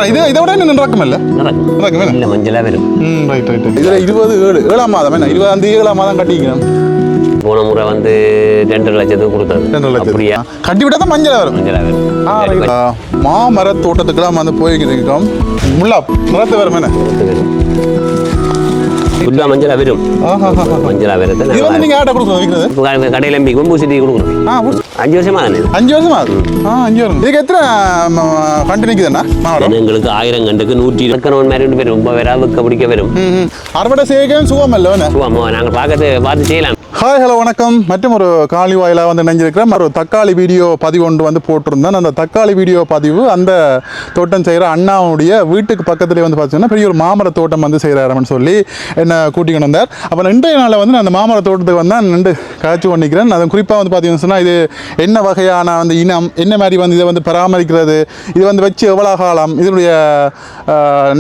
இதை விட இன்னும் நடக்குமில்ல இல்லை மஞ்சளாக வரும். Right right. இதில் 7 மாதம் என்ன 7 மாதம் கட்டிக்கணும். போன முறை வந்து 2 லட்சத்துக்கு கொடுத்தாரு. 2 லட்சம் அப்படியா? கட்டி விட்டா தான் மஞ்சள் வரும். மஞ்சளாக வரும். மாமர தோட்டத்துக்கெல்லாம் வந்து போய்க்கிறோம். முல்லா மரத்து வரும் என்ன ஃபுல்லாக மஞ்சளாக வரும். மஞ்சளாக வரது இது வந்து நீங்கள் ஆட்டை கொடுக்கணும் விற்கிறது கடையில் எம்பி பூசிட்டி கொடுக்கணும். 5 வருஷமா தானே? 5 வருஷமா? 5 வருஷம். இதுக்கு எத்தனை கண்டு நிற்குதுண்ணா? எங்களுக்கு 1000 கண்டுக்கு 120 மாதிரி பேர் ரொம்ப வேற விற்க பிடிக்க வரும். அறுவடை செய்யவும் சுகம் இல்லை சுகம். நாங்கள் பார்த்து செய்யலாம். ஹாய் ஹலோ வணக்கம். மற்றும் ஒரு காலி வாயிலாக வந்து நினைஞ்சிருக்கிறேன். ஒரு தக்காளி வீடியோ பதிவு ஒன்று வந்து போட்டிருந்தேன். அந்த தக்காளி வீடியோ பதிவு அந்த தோட்டம் செய்கிற அண்ணாவுடைய வீட்டுக்கு பக்கத்துலேயே வந்து பார்த்தீங்கன்னா பெரிய ஒரு மாமர தோட்டம் வந்து செய்கிறாருன்னு சொல்லி என்னை கூட்டிக்கொண்டு வந்தார். அப்போ இன்றைய நாளில் வந்து நான் அந்த மாமர தோட்டத்துக்கு வந்து நான் நின்று காய்ச்சி கொண்டிருக்கிறேன். அது குறிப்பாக வந்து பார்த்தீங்கன்னா சொன்னால் இது என்ன வகையான வந்து இனம், என்ன மாதிரி வந்து இதை வந்து பராமரிக்கிறது, இது வந்து வச்சு எவ்வளோ காலம், இதனுடைய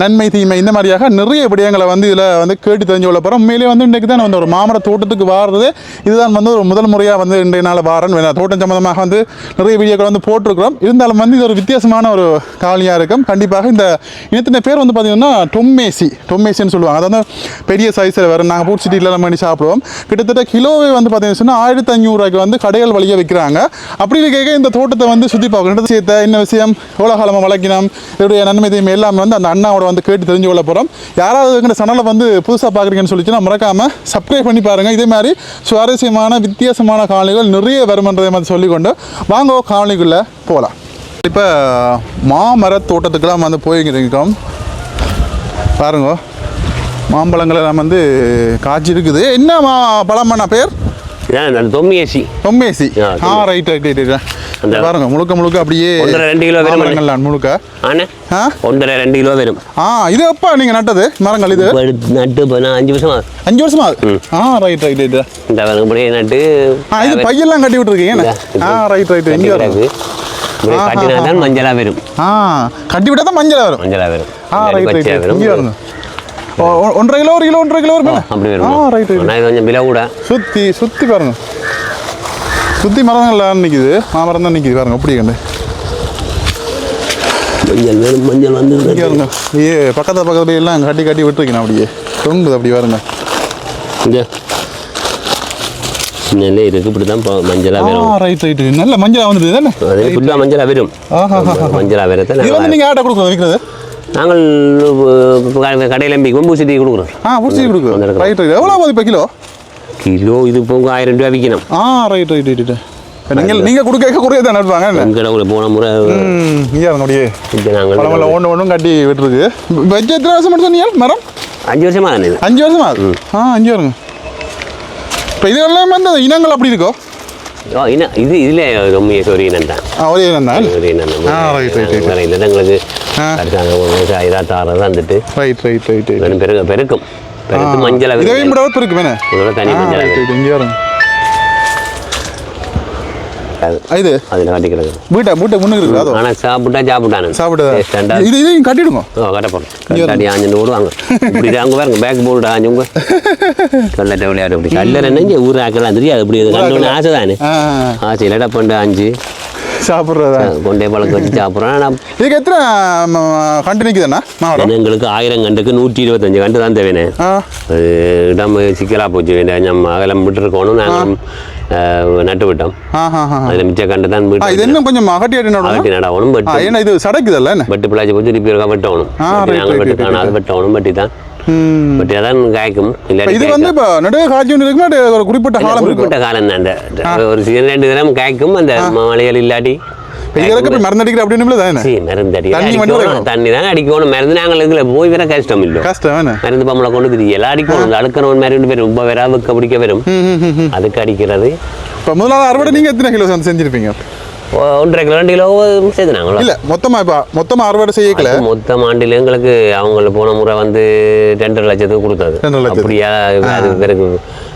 நன்மை தீமை, இந்த மாதிரியாக நிறைய விடயங்களை வந்து இதில் வந்து கேட்டு தெரிஞ்சு கொள்ள போகிறோம். உண்மையிலே வந்து இன்றைக்கு தான் வந்து ஒரு மாமர தோட்டத்துக்கு வாடுறது இதுதான் வந்து ஒரு முதல் முறையாக வந்து இன்றைய நாள் வாரன் தோட்டம் சம்பந்தமாக வந்து நிறைய வீடியோக்கள் வந்து போட்டிருக்கிறோம். இருந்தாலும் வந்து இது ஒரு வித்தியாசமான ஒரு காலியாக இருக்கும். கண்டிப்பாக இந்த இனத்தின பேர் வந்து பார்த்தீங்கன்னா டொம்மேசின்னு சொல்லுவாங்க. அது வந்து பெரிய சைஸில் வரும். நாங்கள் பூட் சிட்டியில் நம்ம பண்ணி சாப்பிடுவோம். கிட்டத்தட்ட கிலோவே வந்து பார்த்தீங்கன்னா 1500 ரூபாய்க்கு வந்து கடைகள் வழியாக விற்கிறாங்க. அப்படி இருக்க இந்த தோட்டத்தை வந்து சுற்றி பார்க்கணும். விஷயத்தை என்ன விஷயம், எவ்வளோ காலமாக வளர்க்கணும், இதோடைய நன்மை தீமை எல்லாமே வந்து அந்த அண்ணாவோட வந்து கேட்டு தெரிஞ்சு கொள்ள போகிறோம். யாராவது எங்கள் சேனலை வந்து புதுசாக பார்க்குறீங்கன்னு சொல்லிச்சுன்னா மறக்காமல் சப்ஸ்கிரைப் பண்ணி பாருங்கள். இதே மாதிரி சுவாரஸ்யமான வித்தியாசமான காணொளிகள் நிறைய வருமன்றதை மாதிரி சொல்லிக்கொண்டு வாங்க காணொளிக்குள்ளே போகலாம். இப்போ மாமர தோட்டத்துக்கெல்லாம் வந்து போய்க்கிறோம். பாருங்க, மாம்பழங்களை நம்ம வந்து காய்ச்சி இருக்குது. என்ன பழமான பேர்? தொம்மியேசி. Right right right. பாருங்க முழுக்க அப்படியே 1.5 கிலோ வரும் முழுக்க. 1.5 கிலோ வரும். இது எப்போ நீங்க நட்டது மரங்கள்? இது நட்டு 5 வருஷமா. 5 வருஷமா? Right right right. இந்த அப்படியே நட்டு இது பையெல்லாம் கட்டி விட்டுருக்கீங்க. Right right. எங்க வருது? கட்டினா தான் மஞ்சளா வரும். கட்டி விட்டா தான் மஞ்சளா வரும். Right right. இங்க வருங்க. 1.5 கிலோ 1 கிலோ வரும். அப்படி வரும். Right right. நான் கொஞ்சம் விலை கூட சுத்தி பாருங்க. சுத்தி மரங்கள்லாம் நிற்கிது. மாமரம் தான் நிற்கிது பாருங்க. அப்படி கண்டு மஞ்சள் வந்து பாருங்க. பக்கத்துல எல்லாம் கட்டி விட்டுருக்கணும். அப்படியே தொங்குது. அப்படி பாருங்க. இங்கே நெல்லை இருக்கு. இப்படி தான் மஞ்சளா வரும். Right right. நல்ல மஞ்சளா வந்துடுது தானே? அது ஃபுல்லாக மஞ்சளா வரும். மஞ்சளா வரது. இது வந்து நீங்கள் ஆட்டை கொடுக்குறது விற்கிறது? நாங்கள் கடையில் எம்பி பூசிட்டி கொடுக்குறோம். பூசிட்டி கொடுக்குறோம். Right right. எவ்வளோ போகுது இப்போ கிலோ? இது போங்க 1000 ரூபா விற்கணும். Right right right. நீங்கள் கொடுக்க குறைய தான் நடப்பாங்க. கடவுளை போன முறை இங்கே அப்படியே நாங்கள் ஒன்றும் கட்டி விட்டுருக்கு. வச்சு எத்தனை வருஷம் மட்டும் சொன்னீங்க மரம்? 5 வருஷமா தானே? 5 வருஷமா? 5 வருங்க. இப்போ இதெல்லாம் வந்து இனங்கள் அப்படி இருக்கோ? இது இதில் ரொம்ப ஒரு இனம் தான். ஒரு இனம் தான். ஒரு இனம் தான். எங்களுக்கு வந்துட்டு ரைட் ரைட் ரைட். பெருக்கும் பெருக்கு மஞ்சள் பெருக்கும் என்ன தனி மஞ்சள். இங்கே வருங்க. இது அதில் கட்டிக்கிறது வீட்டை முன்னுக்கு இருக்கு. ஆனால் சாப்பிட்டா இது இதையும் கட்டிடுங்க. கட்டப்போம். கட்டி ஆஞ்சு விடுவாங்க. இப்படி அங்கே பாருங்க பேக் போட்டு ஆஞ்சுங்க. கல்லட்டை விளையாடு. அப்படி கல்லர் என்ன ஊர் ஆக்கலாம் தெரியாது. அப்படி கண்டு ஆசை தானே. ஆசையில் டப்பண்டு ஆஞ்சு சாப்பிட்றதா கொண்டே பழக்கம் வச்சு சாப்பிட்றோம். இதுக்கு எத்தனை கண்டு நிற்குதுண்ணா? எங்களுக்கு 1000 கண்டுக்கு 125 கண்டு தான் தேவைண்ணே. இடம் சிக்கலாக போச்சு. நம்ம அகலம் விட்டுருக்கணும். நாங்கள் நட்டு விட்டோம். அதில் மிச்ச கண்டு தான் இது இன்னும் கொஞ்சம் அகட்டி நடவணும். பட் ஏன்னா இது சடைக்குதல்ல பட்டு பிள்ளாச்சி போச்சு திருப்பி இருக்கா வெட்டணும். நாங்கள் வெட்டு காணாது வெட்டணும். பட்டி தான் பட் அதான் காய்க்கும். இது வந்து இப்போ நடுவே காய்ச்சி இருக்குன்னா ஒரு குறிப்பிட்ட காலம் தான். அந்த ஒரு 2 தினம் காய்க்கும். அந்த மலைகள் இல்லாட்டி மருந்து அப்படின்னு தண்ணி தான் அடிக்கணும். மருந்து நாங்கள் போய் வர கஷ்டம் இல்லை. மருந்து பம்பளை கொண்டு தெரியல அடிக்கணும். அழுக்கணும் மாதிரி பேர் ரொம்ப வேற விற்க பிடிக்க வரும். அதுக்கு அடிக்கிறது. இப்போ முதலாவது அறுவடை நீங்கள் எத்தனை கிலோ செஞ்சிருப்பீங்க? 1.5 கிலோ 2 கிலோ சேர்த்துனாங்களா? இல்லை மொத்தமாக அறுவடை செய்யக்கல. மொத்தம் ஆண்டில் எங்களுக்கு அவங்கள போன முறை வந்து 2 லட்சத்துக்கு கொடுத்தது. அப்படியா? அது பிறகு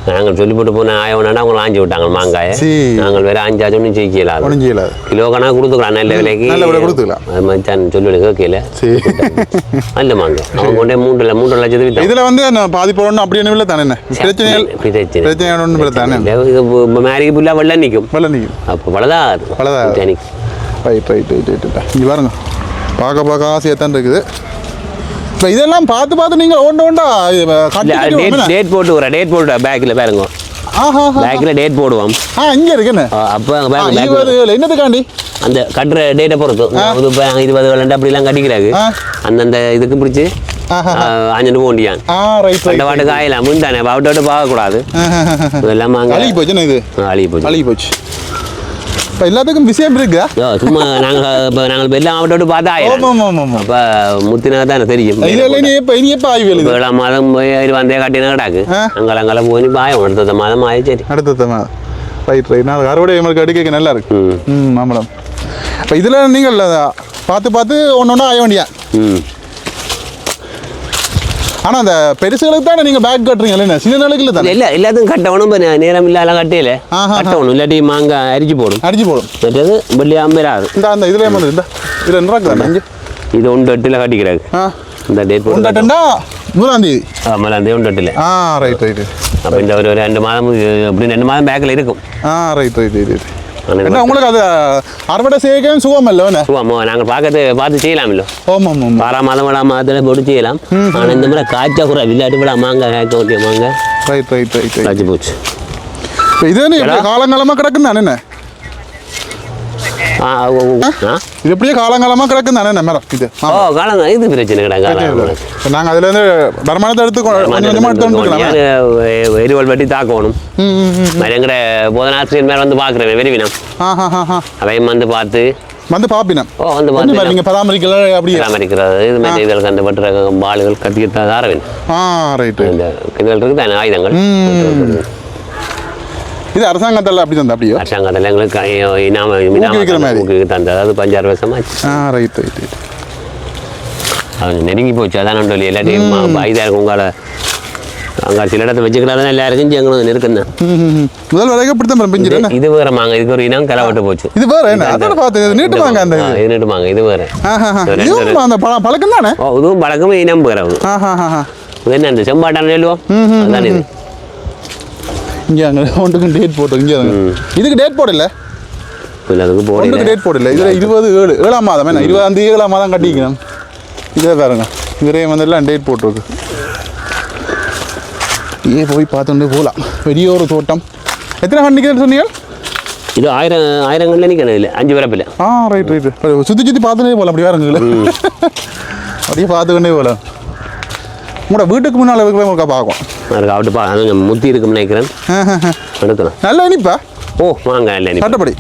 நாங்கள் சொல்லிப்பட்டு போன ஆயவனா அவங்க ஆஞ்சி விட்டாங்க மாங்காயை. நாங்கள் வேற ஆஞ்சாச்சு ஒன்றும் செய்யல. கிலோ கணக்கு கொடுத்துக்கலாம். நல்ல விலைக்கு கொடுத்துக்கலாம். அது மாதிரி சொல்லி கேட்கல. நல்ல மாங்காய் அவங்க கொண்டே 3 லட்சத்துக்கு. இதில் வந்து பாதி போடணும் அப்படின்னு இல்லை தானே? பிரச்சனை ஒன்றும் தானே? மேரிக்கு ஃபுல்லாக வெள்ளம் நிற்கும். வெள்ளம் நிற்கும். அப்போ பழதான் ரைட் ரைட் ரைட் ரைட். இங்கே பாருங்க பார்க்க ஆசையாக தான் இருக்குது. இப்போ இதெல்லாம் பார்த்து நீங்கள் ஒண்டா டேட் போட்டு பேக்கில் பாருங்க. பேக்கில் டேட் போடுவோம். இங்கே இருக்குன்னு அப்போ என்னதுக்காண்டி அந்த கட்டுற டேட்டை பொறுத்து 20 அப்படிலாம் கட்டிக்கிறாங்க. அந்தந்த இதுக்கு பிடிச்சி அஞ்சு போண்டியான் வாட்டுக்கு ஆயிலாம் முந்தானே விட்டு பார்க்கக்கூடாது. இதெல்லாம் அழுகி போச்சு. இப்போ எல்லாத்துக்கும் விஷயம் இருக்கா? சும்மா நாங்கள் எல்லாம் அவட்டோட்டு பார்த்தா ஆயிரம். அப்போ முத்தினா தானே தெரியும். ஏழாம் மாதம் போய் வந்தே காட்டினா கிடாக்கு அங்கெல்லாம் போய் பாயம் அடுத்த மாதம் ஆயிடுச்சு. அடுத்த மாதம் ரைட். நான் அறுவடை நம்மளுக்கு அடிக்க நல்லா இருக்கு. மேடம் இப்போ இதில் நீங்கள் பார்த்து ஒன்று ஆய வேண்டியா. ஆனால் அந்த பெருசுகளுக்கு தானே நீங்கள் பேக் கட்டுறீங்க இல்லைன்னா சின்ன நாளுக்கு இல்லை தானே? இல்லை எல்லாத்துக்கும் கட்டணும். நேரம் இல்லாத கட்டையில் கட்டணும். இல்லாட்டி மாங்காய் அரிச்சு போடும். மற்றது வெள்ளியாம் பெறாது. இந்த இதில் வந்து இதில் என்ன இது 1/8 கட்டிக்கிறாங்க. இந்த டேட் போட்டு 3ஆம் தேதி. 1/8. ரைட். அப்போ இந்த ஒரு 2 மாதம் இப்படி 2 மாதம் பேக்கில் இருக்கும். ரைட். உங்களுக்கு அது அறுவடை செய்யவும் சுகம் இல்லை? சுகமோ நாங்கள் பார்த்து செய்யலாம் இல்லை. 6ஆம் மாதம் 7ஆம் மாதத்தில் போட்டு செய்யலாம். ஆனால் இந்த மாதிரி காய்ச்சா கூட விளையாட்டு விட மாங்காய் காய்க்க வேண்டிய மாங்காய் காய்ச்சி போச்சு. இது காலங்காலமாக கிடக்கும் தானே? இது எப்படியே காலங்காலமாக கிடக்கும் தானே மேடம்? இது காலங்காலம் இது பிரச்சனை கிடையாது. நாங்கள் அதுலேருந்து வருமானத்தை எரிவல் வெட்டி தாக்கணும். எங்கட போதனாசிரியர் மேலே வந்து பார்க்குறேன் வெறிவினம். அவையும் வந்து பார்த்து பாப்பினம் வந்து பராமரிக்கிறது. இது மாதிரி இதற்கு அந்த பற்ற பாலுகள் கட்டி தாரவேன். இந்த இதில் இருக்குது தானே ஆயுதங்கள். இது அரசாங்கத்தில் அப்படி தந்தா? அப்படியே அரசாங்கத்தில் எங்களுக்கு தந்தது. அதாவது 5-6 வருஷமாச்சு. ரைட். அது நெருங்கி போச்சு. அதான் சொல்லி எல்லாத்தையும் இதாக இருக்கும். உங்களை அங்கே சில இடத்த வச்சுக்கிட்டாதான் எல்லாருக்கும் எங்களுக்கு நெருக்கம் தான். முதல் வரைக்கும் இப்படித்தான். இது வேற மாங்க. இதுக்கு ஒரு இனம் கிளவட்டு போச்சு. இது வேற நீட்டு மாங்க. இது நீட்டு மாங்க. இது வேற பழக்கம் தானே? இதுவும் பழக்கமே இனம் வேற. என்ன இந்த செம்பாட்டான சொல்லுவோம். அதான் இது இங்கே அங்கே ஒன்றுக்கு டேட் போட்டு இங்கே இதுக்கு டேட் போடல. அதுக்கு போட்டு டேட் போடல. இதில் 27 மாதம் என்ன 27 மாதம் கட்டிக்கணும். இதே பாருங்க இதே வந்துலாம் டேட் போட்டிருக்கு. போய் பார்த்துட்டு போகலாம். பெரிய ஒரு தோட்டம். எத்தனை கண்டிக்கிறது சொன்னீங்க? இது 1000 கண்டில் நிற்கணும். இல்லை 5 வரப்பில். ரைட். சுற்றி பார்த்துட்டே போகலாம். அப்படி வேறுங்களே அப்படியே பார்த்துக்கிட்டே போகலாம். உங்களோட வீட்டுக்கு முன்னால் இருக்கிறவங்க பார்க்கும். அது முத்தி இருக்குன்னு நினைக்கிறேன். எடுக்கலாம். நல்ல இனிப்பா? மாங்காய் இல்லை சட்டப்படி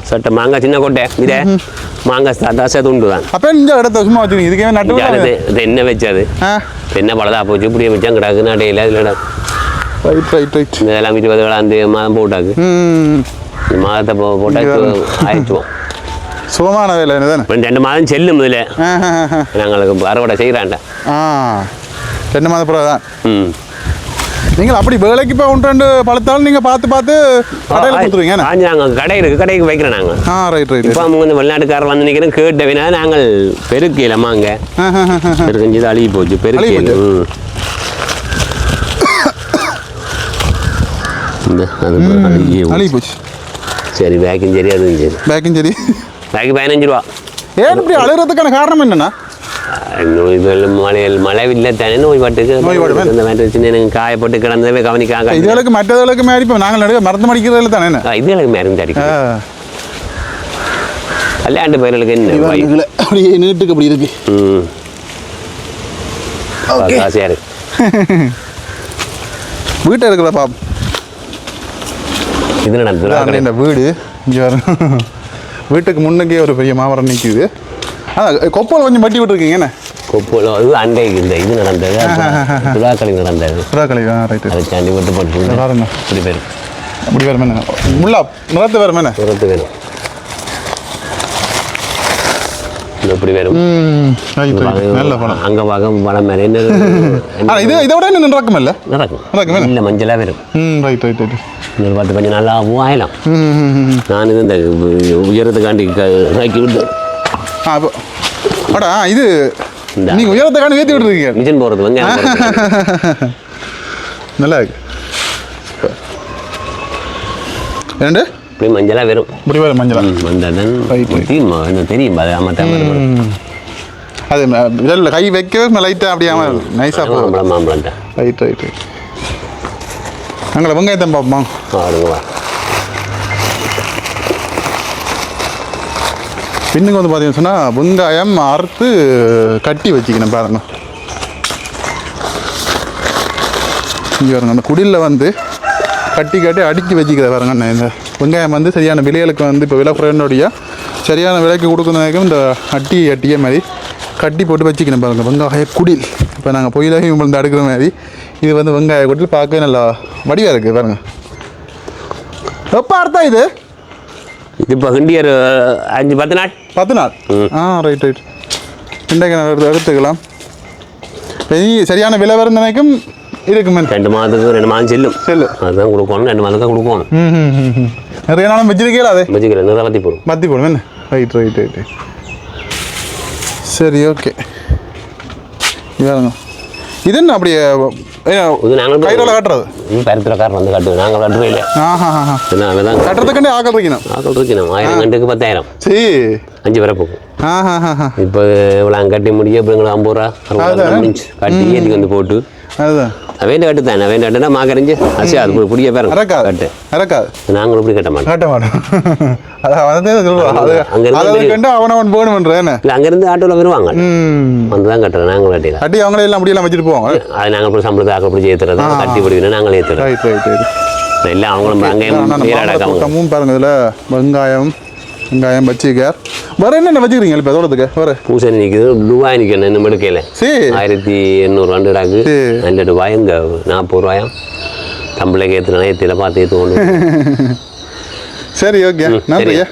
சட்டை மாங்காய் சின்ன கொட்டை. இதே மாங்காய் தாசை துண்டு தான். அப்போ இந்த இடத்த சும்மா வச்சுருங்க. இதுக்கே நட்டு இது என்ன வச்சது என்ன பழதா போச்சு. இப்படியே வச்சா கிடாக்கு நடையில் இதில் இதெல்லாம் 20 மாதம் போட்டாக்கு. மாதத்தை போட்டாக்கு ஆயிடுச்சுவோம். சுகமான வேலை தானே? 2 மாதம் செல்லும். இதில் நாங்களுக்கு அறுவடை செய்கிறாண்ட 2 மாதம் பிறகு தான். நீங்கள் அப்படி வேலைக்கு இப்போ 1-2 பழுத்தாலும் நீங்கள் பார்த்து கடையில் கொடுத்துருவீங்க. நாங்கள் கடை இருக்குது. கடைக்கு வைக்கிறோம் நாங்கள். ரைட். இப்போ அவங்க வந்து வெளிநாட்டுக்காரர் வந்து நிற்கிறேன் கேட்டவினா நாங்கள் பெருக்கலாமாங்க. பெருக்கஞ்சி அழுகி போச்சு. பெருக்கல அழுகி போச்சு. சரி பேக்கும் சரி அதுவும் சரி. பேக்கும் 15 ரூபா. ஏன் இப்படி அழுகிறதுக்கான காரணம் என்னன்னா? மழை இல்லை தானே நோய் பாட்டுக்கு காய போட்டு கிடந்தவே கவனிக்காங்க. இதுகளுக்கு மற்றதுகளுக்கு மாறி இப்போ நாங்கள் மருந்து மடிக்கிறதுல தானே இதுகளுக்கு மருந்து அடிக்கும். கல்யாண்டு பயிர்களுக்கு என்ன அப்படியே நீட்டுக்கு அப்படி இருக்கு. ஆசையா இருக்கு. வீட்டை இருக்கிற பாப் இது நடந்து இந்த வீடு இங்கே வீட்டுக்கு முன்னுக்கே ஒரு பெரிய மாமரம் நிற்குது. கொப்பல் கொஞ்சம் மட்டி விட்டுருக்கீங்க. என்ன கொப்பல்? அது அண்டைக்கு இந்த இது நடந்தது. புறாக்களி நடந்தது. ரைட். அதை சாண்டி விட்டு போட்டு பாருங்க. இப்படி பேர் இப்படி வேறு மேலே முல்லா நிறத்து வேறு மேலே வேணும். இப்படி வரும். நல்ல பழம். அங்கே பார்க்க பழம் மேலே என்ன இதை விட என்ன நடக்கும்? இல்லை நடக்கும். இல்லை மஞ்சளாக வரும். ரைட். இன்னொரு 10 கொஞ்சம் நல்லா ஆகலாம். நான் இது இந்த உயரத்துக்காண்டி ஆக்கி விட்டு இது நீங்கள் உயரத்துக்காண்டி ஏற்றி விட்டுருக்கீங்க. மிஷின் போகிறது வெங்காயம் நல்லா இருக்கு. ரெண்டு இப்படி மஞ்சளாக வரும். இப்படி வரும் மஞ்சள் வந்தால் தான் தெரியும். அது ஆமாம் அது விரல்ல கை வைக்கவே லைட்டாக அப்படியே நைஸாக போகும். மாம்பழம் ரைட் ரைட் ரைட். நாங்கள் வெங்காயத்தை பார்ப்போம். ஆடுங்களா பின்னுக்கு வந்து பார்த்தீங்கன்னு சொன்னால் வெங்காயம் அறுத்து கட்டி வச்சுக்கணும் பாருங்க. இங்கே பாருங்க அந்த குடிலில் வந்து கட்டி கட்டி அடுக்கி வச்சுக்கிறத பாருங்க. இந்த வெங்காயம் வந்து சரியான விலைகளுக்கு வந்து இப்போ விலை குறையினுடைய சரியான விலைக்கு கொடுக்கறதுனாக்கும் இந்த அட்டியே மாதிரி கட்டி போட்டு வச்சுக்கணும் பாருங்க. வெங்காய குடில் இப்போ நாங்கள் பொயிலாக இவங்க அடுக்கிற மாதிரி இது வந்து வெங்காய குடில் பார்க்கவே நல்லா வடிவாக இருக்குது பாருங்க. எப்போ அர்த்தம் இது இப்போ ஹிண்டியர் 5-10 நாள் 10 நாள். Right right. இன்றைக்கு நான் எடுத்துக்கலாம். சரியான விலை வருந்தனைக்கும் இருக்குமே 2 மாதத்துக்கு 2 மாதம் செல்லும் அதுதான் கொடுக்கணும். 2 மாதத்துக்கு கொடுக்கணும். நிறைய நாளும் வச்சிருக்கீங்களா? அதை வச்சுக்கிறேன் நிறைய மத்தி போடும் என்ன. Right right right. சரி ஓகே. இது என்ன அப்படியே இது நாங்கள் கைரோல காட்டுறது பருத்திரக்காரர் வந்து கட்டுவோம். நாங்கள் கட்டுவே இல்லை. கட்டுறதுக்கண்டே ஆக்கள் இருக்கணும். 1000 கண்டுக்கு 10,000. சரி 5 பிறப்புக்கு. இப்போ இவ்வளோ கட்டி முடிய இப்போ எங்களுக்கு 50 ரூபா முடிஞ்சு கட்டி ஏற்றி வந்து போட்டு அதுதான் வேண்ட கட்டு தான். வேண்ட கட்டுனா மாக்கறிஞ்சு அசியா அது புடிய பேர் கட்டு இறக்காது. நாங்களும் இப்படி கட்ட மாட்டோம். அவனவன் போகணும்ன்ற அங்கேருந்து ஆட்டோவில் வருவாங்க வந்து தான் கட்டுறோம். நாங்களும் கட்டி கட்டி அவங்களே எல்லாம் அப்படியெல்லாம் வச்சுட்டு போவாங்க. அது நாங்கள் போய் சம்பளத்தை ஆக்க பிடிச்சி ஏற்றுறது கட்டி பிடிக்கணும் நாங்கள் ஏற்றுறோம். எல்லாம் அவங்களும் அங்கேயும் பாருங்க. இதில் வெங்காயம் வச்சுக்கார். வேறு என்னென்ன வச்சுக்கிறீங்க இப்போ தோட்டத்துக்கு? வேறு பூசணி நிற்குது. ரூபாய் நிற்கணும் இன்னும் எடுக்கல. 1800 ரூபாய்க்கு நல்ல ரூபாய் இங்கே 40 ரூபாயும் தம்பிளைக்கு ஏற்றுனா ஏற்றில பார்த்து ஏற்றுக்கொண்டு. சரி ஓகே. நன்றியா.